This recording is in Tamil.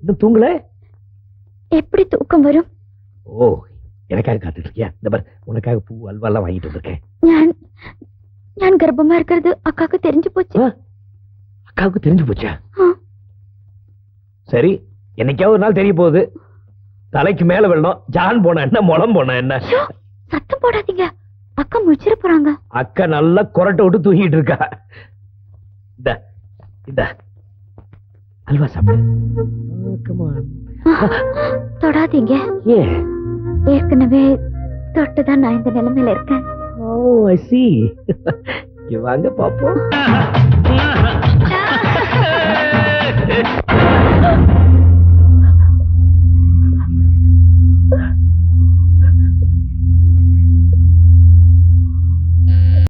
இன்னும் தூங்கல? எப்படி தூக்கம் வரும்? ஓ, எனக்காக காத்துட்டு இருக்கியா? இந்த பார், உனக்காக பூ அல்வா எல்லாம் வாங்கிட்டு வந்திருக்கேன். நான் கர்ப்பமா இருக்கிறது அக்காவுக்கு தெரிஞ்சு போச்சு. அக்காவுக்கு தெரிஞ்சு போச்சா? சரி, என்னைக்காவது ஒரு நாள் தெரிய போகுது. தலைக்கு மேல வெள்ளம், ஜான் போன என்ன, முளம் போன என்ன? சத்தம் போடாதீங்க, அக்கா முடிச்சிட போறாங்க. அக்கா நல்லா கொரட்டை விட்டு தூங்கிட்டு இருக்கா. இந்த அல்வா சாப்பிடு. தொடாதீங்க. ஏன்? ஏற்கனவே தொட்டுதான் நான் இந்த நிலைமையில இருக்கேன். ஓ, ஐ see. வாங்க பாப்போம்.